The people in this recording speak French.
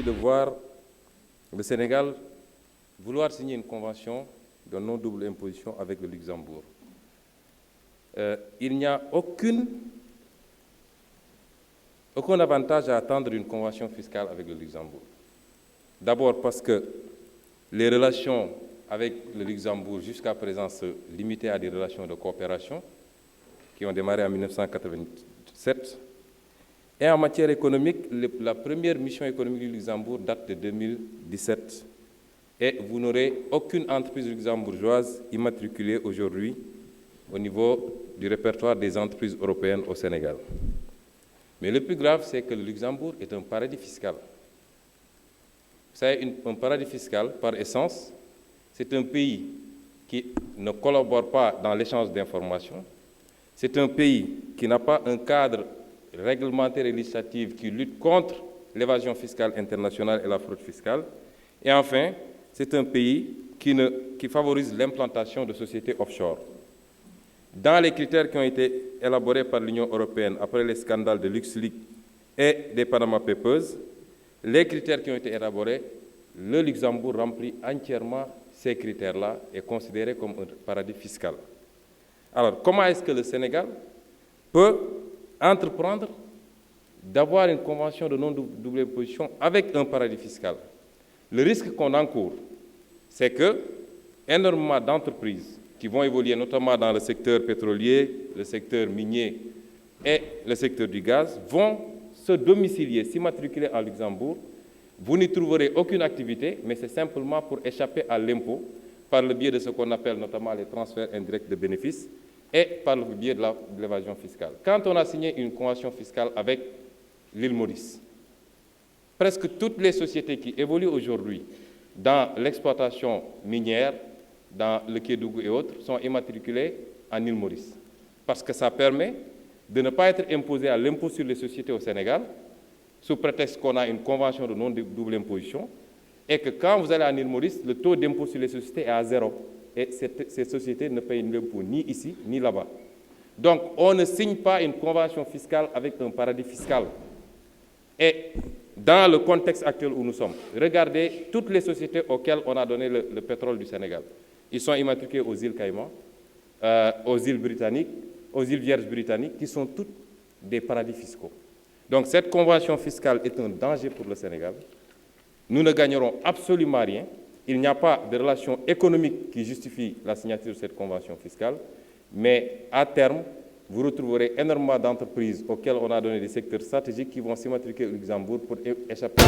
aujourd'hui de voir le Sénégal vouloir signer une convention de non-double imposition avec le Luxembourg. Il n'y a aucun avantage à attendre une convention fiscale avec le Luxembourg. D'abord parce que les relations avec le Luxembourg jusqu'à présent se limitaient à des relations de coopération qui ont démarré en 1987. Et en matière économique, la première mission économique du Luxembourg date de 2017. Et vous n'aurez aucune entreprise luxembourgeoise immatriculée aujourd'hui au niveau du répertoire des entreprises européennes au Sénégal. Mais le plus grave, c'est que le Luxembourg est un paradis fiscal. Vous savez, un paradis fiscal, par essence, c'est un pays qui ne collabore pas dans l'échange d'informations. C'est un pays qui n'a pas un cadre réglementaire et législatif qui lutte contre l'évasion fiscale internationale et la fraude fiscale. Et enfin, c'est un pays qui favorise l'implantation de sociétés offshore. Dans les critères qui ont été élaborés par l'Union européenne après les scandales de LuxLeaks et des Panama Papers, les critères qui ont été élaborés, le Luxembourg remplit entièrement ces critères-là et est considéré comme un paradis fiscal. Alors, comment est-ce que le Sénégal peut entreprendre d'avoir une convention de non-double imposition avec un paradis fiscal? Le risque qu'on encourt, c'est que énormément d'entreprises qui vont évoluer notamment dans le secteur pétrolier, le secteur minier et le secteur du gaz vont se domicilier, s'immatriculer en Luxembourg. Vous n'y trouverez aucune activité, mais c'est simplement pour échapper à l'impôt par le biais de ce qu'on appelle notamment les transferts indirects de bénéfices et par le biais de l'évasion fiscale. Quand on a signé une convention fiscale avec l'île Maurice, presque toutes les sociétés qui évoluent aujourd'hui dans l'exploitation minière, dans le Kédougou et autres, sont immatriculées en île Maurice. Parce que ça permet de ne pas être imposé à l'impôt sur les sociétés au Sénégal, sous prétexte qu'on a une convention de non-double imposition, et que quand vous allez en île Maurice, le taux d'impôt sur les sociétés est à 0. Et ces sociétés ne payent l'impôt ni ici, ni là-bas. Donc, on ne signe pas une convention fiscale avec un paradis fiscal. Et dans le contexte actuel où nous sommes, regardez toutes les sociétés auxquelles on a donné le pétrole du Sénégal. Ils sont immatriculés aux îles Caïmans, aux îles britanniques, aux îles Vierges britanniques, qui sont toutes des paradis fiscaux. Donc cette convention fiscale est un danger pour le Sénégal. Nous ne gagnerons absolument rien. Il n'y a pas de relation économique qui justifie la signature de cette convention fiscale. Mais à terme, vous retrouverez énormément d'entreprises auxquelles on a donné des secteurs stratégiques qui vont s'immatriculer au Luxembourg pour échapper à